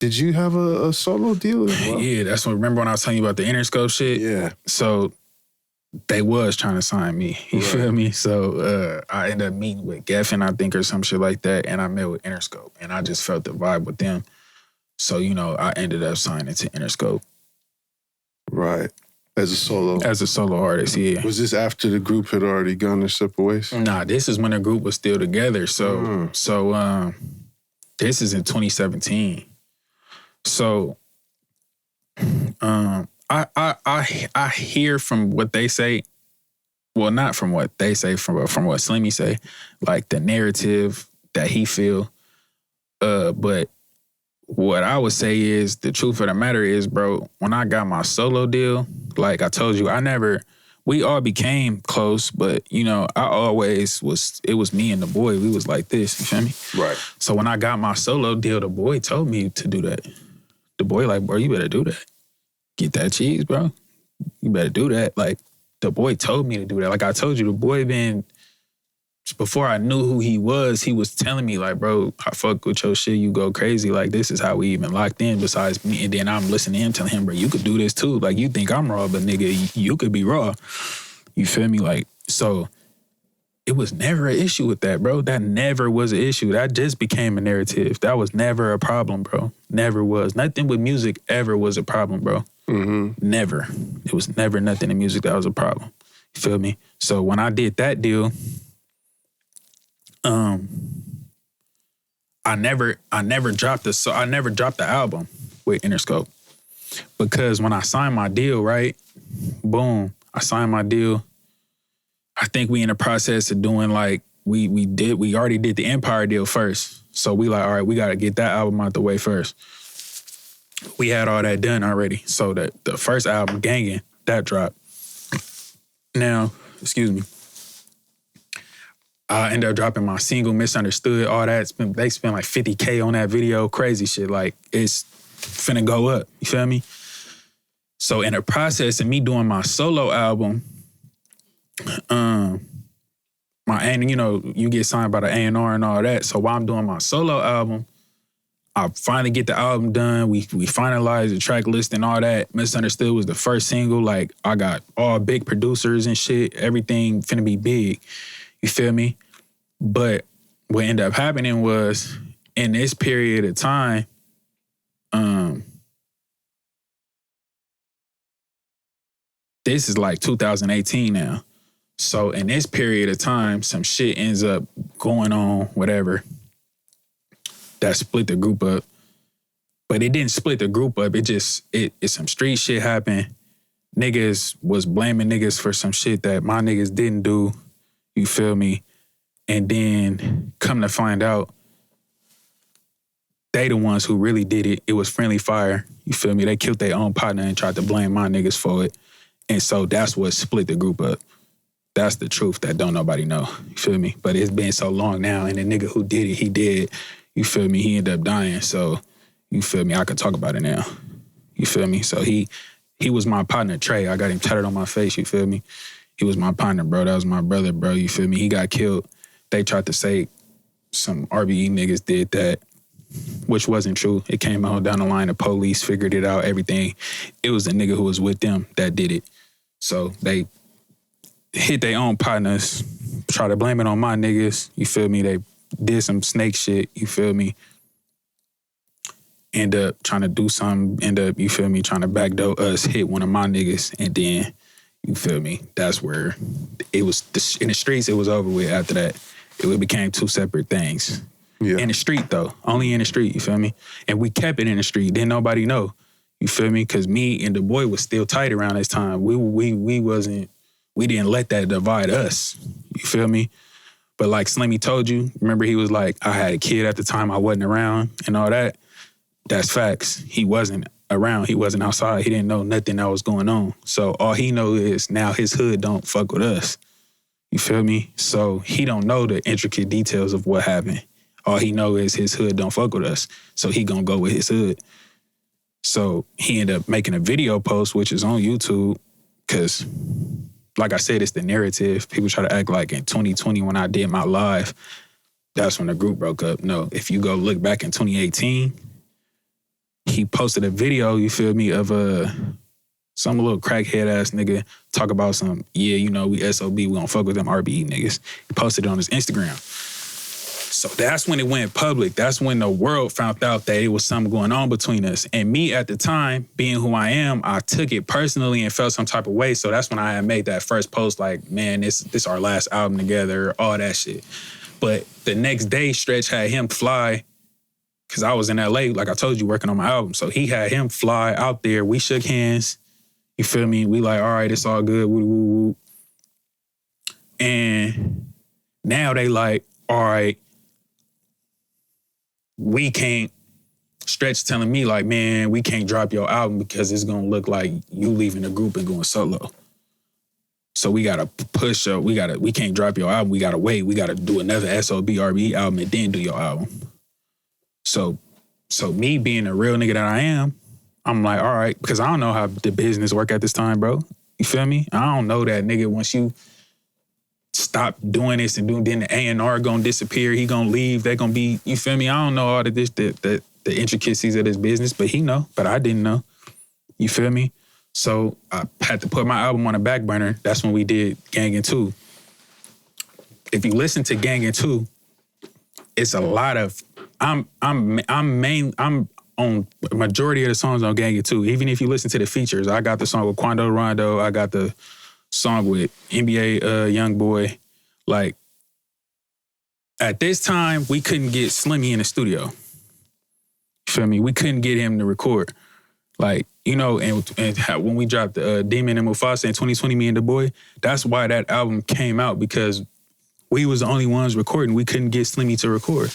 Did you have a solo deal as well? Yeah, that's what. Remember when I was telling you about the Interscope shit? Yeah. So they was trying to sign me. You feel me? So I ended up meeting with Geffen, I think, or some shit like that, and I met with Interscope, and I just felt the vibe with them. So, you know, I ended up signing to Interscope. Right. As a solo? As a solo artist, yeah. Was this after the group had already gone their separate ways? Nah, this is when the group was still together. So, this is in 2017. So, I hear from what they say. Well, not from what they say, from what Slimmy say, like the narrative that he feel. But what I would say is the truth of the matter is, bro, when I got my solo deal, like I told you, we all became close, but you know, it was me and DaBoii. We was like this, you feel me? Right. So when I got my solo deal, DaBoii told me to do that. DaBoii like, bro, you better do that. Get that cheese, bro. You better do that. Like, DaBoii told me to do that. Like I told you, DaBoii before I knew who he was telling me like, bro, I fuck with your shit, you go crazy. Like, this is how we even locked in besides me. And then I'm listening to him telling him, bro, you could do this too. Like, you think I'm raw, but nigga, you could be raw. You feel me? Like, so it was never an issue with that, bro. That never was an issue. That just became a narrative. That was never a problem, bro. Never was. Nothing with music ever was a problem, bro. Mm-hmm. Never. It was never nothing in music that was a problem. You feel me? So when I did that deal, I never dropped the album with Interscope because when I signed my deal, right, boom, I signed my deal. I think we in the process of doing like we already did the Empire deal first, so we like, all right, we got to get that album out the way first. We had all that done already, so that the first album, Gangin', that dropped. Now, excuse me. I ended up dropping my single, Misunderstood, all that. They spent like $50K on that video, crazy shit. Like, it's finna go up, you feel me? So in the process of me doing my solo album, you know, you get signed by the A&R and all that. So while I'm doing my solo album, I finally get the album done. We finalized the track list and all that. Misunderstood was the first single. Like, I got all big producers and shit. Everything finna be big. You feel me? But what ended up happening was, in this period of time, this is like 2018 now. So in this period of time, some shit ends up going on, whatever, that split the group up. But it didn't split the group up. It's some street shit happened. Niggas was blaming niggas for some shit that my niggas didn't do. You feel me? And then come to find out, they the ones who really did it. It was friendly fire. You feel me? They killed their own partner and tried to blame my niggas for it. And so that's what split the group up. That's the truth that don't nobody know. You feel me? But it's been so long now, and the nigga who did it, he did. You feel me? He ended up dying. So, you feel me? I can talk about it now. You feel me? So he was my partner, Trey. I got him tatted on my face. You feel me? He was my partner, bro. That was my brother, bro. You feel me? He got killed. They tried to say some RBE niggas did that, which wasn't true. It came out down the line. The police figured it out, everything. It was the nigga who was with them that did it. So they hit their own partners, try to blame it on my niggas. You feel me? They did some snake shit. You feel me? End up trying to do something. End up, you feel me, trying to backdoor us, hit one of my niggas, and then, you feel me, that's where it was, in the streets, it was over with after that. It became two separate things. Yeah. In the street, though. Only in the street, you feel me? And we kept it in the street. Didn't nobody know. You feel me? Because me and DaBoii was still tight around this time. We didn't let that divide us. You feel me? But like Slimmy told you, remember he was like, I had a kid at the time, I wasn't around and all that. That's facts. He wasn't around. He wasn't outside. He didn't know nothing that was going on. So all he know is now his hood don't fuck with us. You feel me? So he don't know the intricate details of what happened. All he know is his hood don't fuck with us. So he gonna go with his hood. So he ended up making a video post, which is on YouTube, because like I said, it's the narrative. People try to act like in 2020 when I did my live, that's when the group broke up. No, if you go look back in 2018, he posted a video, you feel me, of some little crackhead ass nigga talk about some, yeah, you know, we SOB, we don't fuck with them RBE niggas. He posted it on his Instagram. So that's when it went public. That's when the world found out that it was something going on between us. And me at the time, being who I am, I took it personally and felt some type of way. So that's when I had made that first post like, man, this our last album together, all that shit. But the next day, Stretch had him fly, because I was in LA, like I told you, working on my album. So he had him fly out there. We shook hands. You feel me? We like, all right, it's all good. Woo, woo, woo. And now they like, all right, we can't, Stretch telling me like, man, we can't drop your album because it's going to look like you leaving the group and going solo. So we got to push up. We can't drop your album. We got to wait. We got to do another SOB RBE album and then do your album. So me being a real nigga that I am, I'm like, all right, because I don't know how the business work at this time, bro. You feel me? I don't know that nigga once you stop doing this and doing, then the A&R gonna disappear, he gonna leave, they gonna be, you feel me? I don't know all of this, the intricacies of this business, but he know, but I didn't know. You feel me? So I had to put my album on the back burner. That's when we did Gang 2. If you listen to Gang 2, it's a lot of, I'm on majority of the songs on Gang 2. Even if you listen to the features, I got the song with Quando Rondo, I got the song with NBA YoungBoy. Like, at this time, we couldn't get Slimmy in the studio. You feel me? We couldn't get him to record. Like, you know, and when we dropped Demon and Mufasa in 2020, me and DaBoii, that's why that album came out, because we was the only ones recording. We couldn't get Slimmy to record.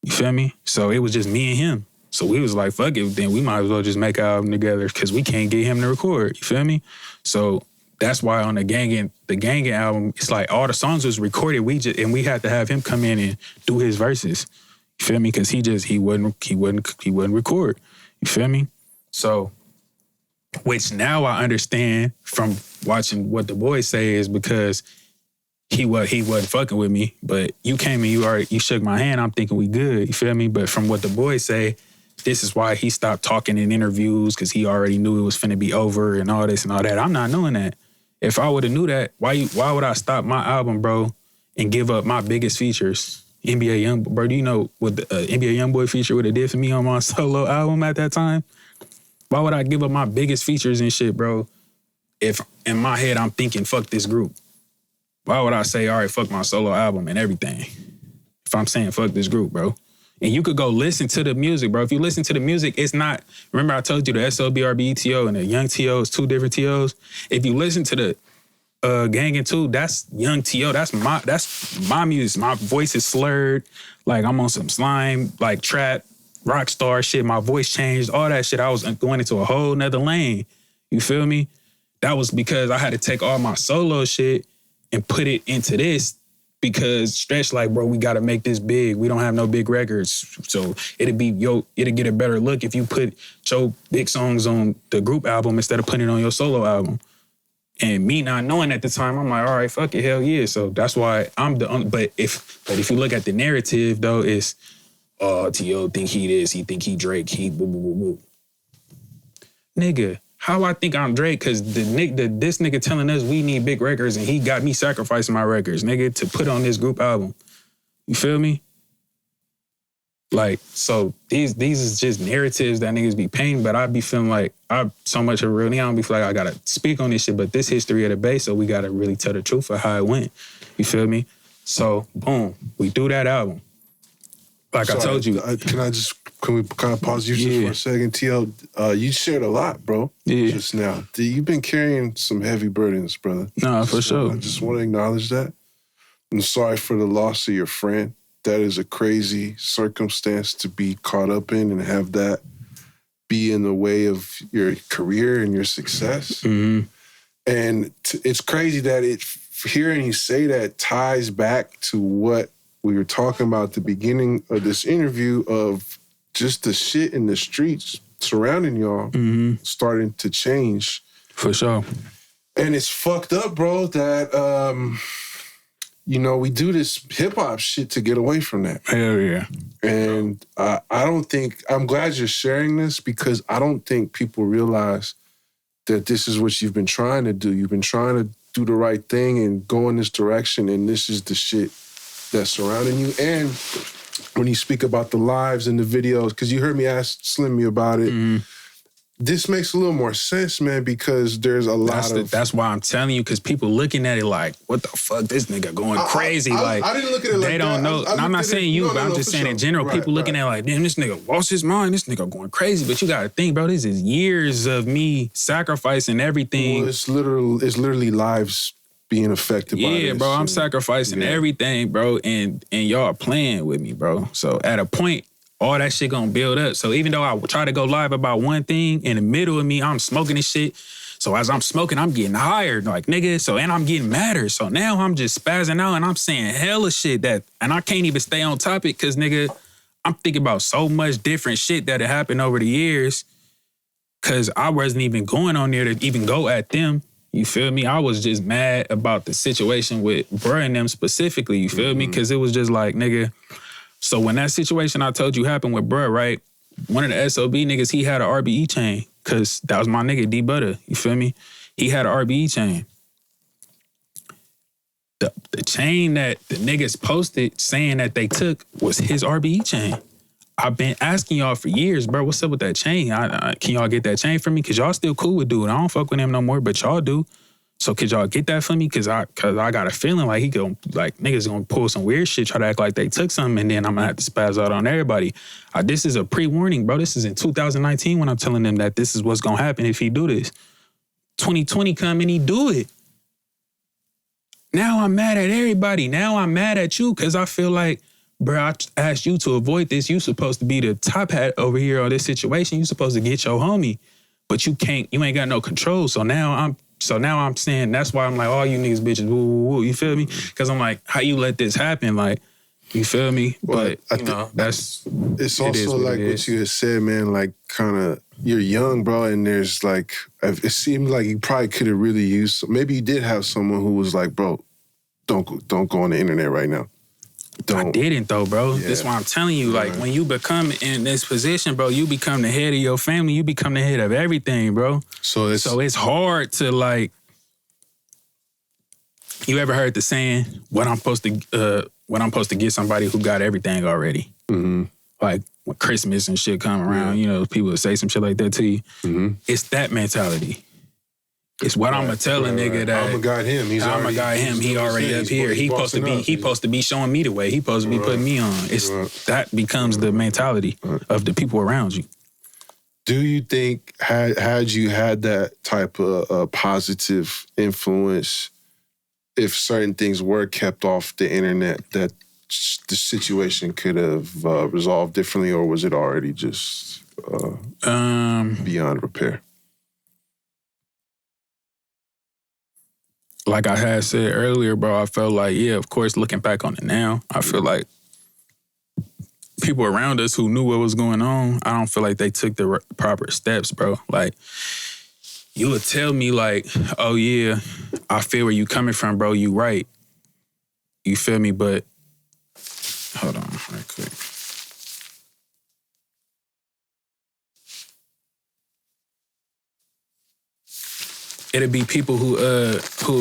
You feel me? So it was just me and him. So we was like, fuck it, then we might as well just make an album together because we can't get him to record. You feel me? So that's why on the Gangin' album, it's like all the songs was recorded. We had to have him come in and do his verses. You feel me? Because he wouldn't record. You feel me? So, which now I understand from watching what DaBoii say is because he wasn't fucking with me, but you came and you shook my hand. I'm thinking we good. You feel me? But from what DaBoii say, this is why he stopped talking in interviews, because he already knew it was finna be over and all this and all that. I'm not knowing that. If I would have knew that, why would I stop my album, bro, and give up my biggest features? NBA Young, bro, do you know what the NBA YoungBoy feature would have did for me on my solo album at that time? Why would I give up my biggest features and shit, bro, if in my head I'm thinking, fuck this group? Why would I say, all right, fuck my solo album and everything, if I'm saying fuck this group, bro? And you could go listen to the music, bro. If you listen to the music, it's not, remember I told you the SOB RBE TO and the Yhung TO is two different TOs? If you listen to the Gang 2, that's Yhung TO. That's my music. My voice is slurred. Like I'm on some slime, like trap, rock star shit. My voice changed, all that shit. I was going into a whole nother lane. You feel me? That was because I had to take all my solo shit and put it into this, because Stretch like, bro, we gotta make this big. We don't have no big records. So it'll get a better look if you put your big songs on the group album instead of putting it on your solo album. And me not knowing at the time, I'm like, all right, fuck it, hell yeah. So that's why I'm but if you look at the narrative though, it's T.O. think he this, he think he Drake, he boo boo boo boo. Nigga, how I think I'm Drake? Cause this nigga telling us we need big records and he got me sacrificing my records, nigga, to put on this group album. You feel me? Like, so these is just narratives that niggas be painting, but I be feeling like I'm so much of a real nigga, I don't be feeling like I gotta speak on this shit, but this history of the base, so we gotta really tell the truth of how it went. You feel me? So, boom, we do that album. Like I told you. Can we kind of pause you just for a second? T.O., you shared a lot, bro, just now. You've been carrying some heavy burdens, brother. No, for sure. I just want to acknowledge that. I'm sorry for the loss of your friend. That is a crazy circumstance to be caught up in and have that be in the way of your career and your success. Mm-hmm. And it's crazy that hearing you say that ties back to what we were talking about at the beginning of this interview of just the shit in the streets surrounding y'all starting to change. For sure. And it's fucked up, bro, that you know, we do this hip hop shit to get away from that. Hell yeah. And I'm glad you're sharing this because I don't think people realize that this is what you've been trying to do. You've been trying to do the right thing and go in this direction, and this is the shit that's surrounding you. And when you speak about the lives and the videos, because you heard me ask Slimmy about it, this makes a little more sense, man, because there's a lot of... That's why I'm telling you, because people looking at it like, what the fuck, this nigga going crazy. I didn't look at it like that. They don't know. I'm not saying you, but I'm just saying in general, people looking at it like, damn, this nigga lost his mind. This nigga going crazy. But you got to think, bro, this is years of me sacrificing everything. Well, it's literally lives being affected by this. Yeah, bro, I'm sacrificing everything, bro, and y'all playing with me, bro. So at a point, all that shit gonna build up. So even though I try to go live about one thing, in the middle of me, I'm smoking this shit. So as I'm smoking, I'm getting higher, like, nigga. So, and I'm getting madder. So now I'm just spazzing out and I'm saying hella shit and I can't even stay on topic because, nigga, I'm thinking about so much different shit that had happened over the years because I wasn't even going on there to even go at them. You feel me? I was just mad about the situation with bruh and them specifically. You feel me? Because it was just like, nigga. So when that situation I told you happened with bruh, right? One of the SOB niggas, he had an RBE chain. Cause that was my nigga, D Butter. You feel me? He had an RBE chain. The chain that the niggas posted saying that they took was his RBE chain. I've been asking y'all for years, bro, what's up with that chain? Can y'all get that chain for me? Cause y'all still cool with dude. I don't fuck with him no more, but y'all do. So could y'all get that for me? Cause I got a feeling like niggas gonna pull some weird shit, try to act like they took something, and then I'm gonna have to spaz out on everybody. This is a pre-warning, bro. This is in 2019 when I'm telling them that this is what's gonna happen if he do this. 2020 come and he do it. Now I'm mad at everybody. Now I'm mad at you cause I feel like, bro, I asked you to avoid this. You supposed to be the top hat over here on this situation. You supposed to get your homie, but you ain't got no control. So now I'm saying, that's why I'm like, all you niggas bitches, woo, woo, woo, you feel me? Because I'm like, how you let this happen? Like, you feel me? But it's also like what you had said, man, like kind of, you're young, bro, and there's like, it seemed like you probably could have really used, maybe you did have someone who was like, bro, don't go on the internet right now. I didn't though, bro. Yeah. That's why I'm telling you, like, when you become in this position, bro, you become the head of your family, you become the head of everything, bro. So it's hard to, like, you ever heard the saying, what I'm supposed to get somebody who got everything already? Mm-hmm. Like when Christmas and shit come around, you know, people will say some shit like that to you. Mm-hmm. It's that mentality. It's what I'm gonna tell a nigga that I'm gonna guide him. He already up here. He supposed to be showing me the way. He supposed to be putting me on. That becomes the mentality of the people around you. Do you think had you had that type of positive influence, if certain things were kept off the internet, that the situation could have resolved differently, or was it already just beyond repair? Like I had said earlier, bro, I felt like, yeah, of course, looking back on it now, I feel like people around us who knew what was going on, I don't feel like they took the proper steps, bro. Like, you would tell me like, oh yeah, I feel where you coming from, bro, you right. You feel me? But, hold on right quick. It'd be people who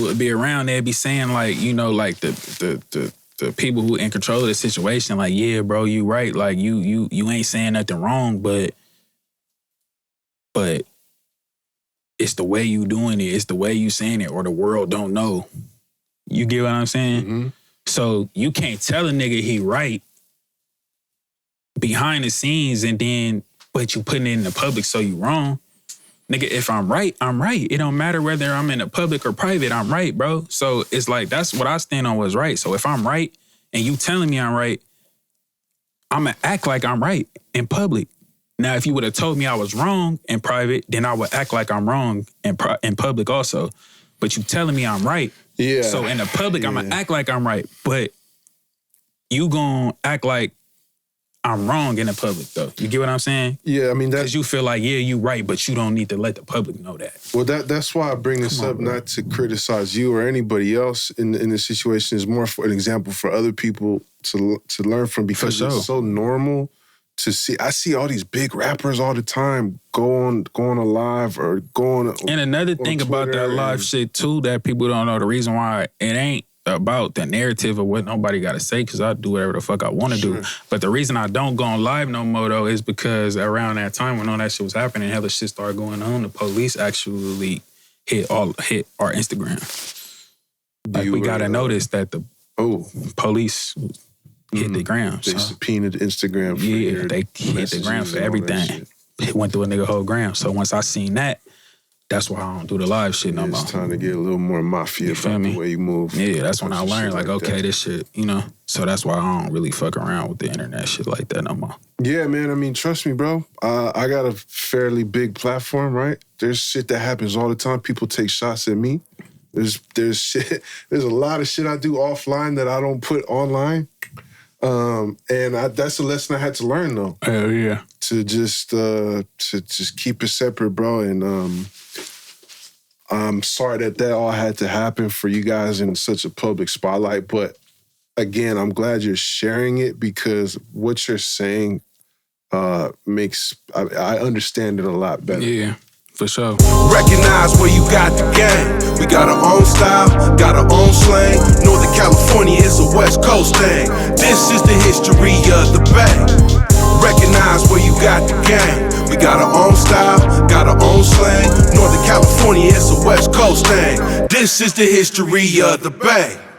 would be around, they'd be saying like, you know, like the people who in control of the situation, like, yeah, bro, you right. Like you ain't saying nothing wrong, but it's the way you doing it, it's the way you saying it, or the world don't know. You get what I'm saying? Mm-hmm. So you can't tell a nigga he right behind the scenes but you putting it in the public so you wrong. Nigga, if I'm right, I'm right. It don't matter whether I'm in the public or private, I'm right, bro. So it's like, that's what I stand on was right. So if I'm right and you telling me I'm right, I'm going to act like I'm right in public. Now, if you would have told me I was wrong in private, then I would act like I'm wrong in public also. But you telling me I'm right. Yeah. So in the public, I'm going to act like I'm right. But you going to act like I'm wrong in the public, though. You get what I'm saying? Yeah, I mean, because you feel like, yeah, you right, but you don't need to let the public know that. Well, that's why I bring this up, not to criticize you or anybody else in this situation. Is more for an example for other people to learn from, because it's so normal to see. I see all these big rappers all the time going a live or going. And another thing about that live shit too that people don't know, the reason why it ain't about the narrative of what nobody got to say, because I do whatever the fuck I want to do. But the reason I don't go on live no more, though, is because around that time when all that shit was happening, hella shit started going on, the police actually hit our Instagram. Like, we got to notice that the police hit the gram. They subpoenaed Instagram for they hit the gram for everything. It went through a nigga whole gram. So once I seen that, that's why I don't do the live shit no more. It's time to get a little more mafia about the way you move. Yeah, that's when I learned, like, okay, this shit, you know? So that's why I don't really fuck around with the internet shit like that no more. Yeah, man, I mean, trust me, bro. I got a fairly big platform, right? There's shit that happens all the time. People take shots at me. There's shit, there's a lot of shit I do offline that I don't put online. And that's a lesson I had to learn, though. Hell yeah. To just keep it separate, bro. And I'm sorry that all had to happen for you guys in such a public spotlight. But again, I'm glad you're sharing it, because what you're saying makes I understand it a lot better. Yeah. For sure. Recognize where you got the game. We got our own style, got our own slang. Northern California is a West Coast thing. This is the history of the Bay. Recognize where you got the game. We got our own style, got our own slang. Northern California is a West Coast thing. This is the history of the Bay.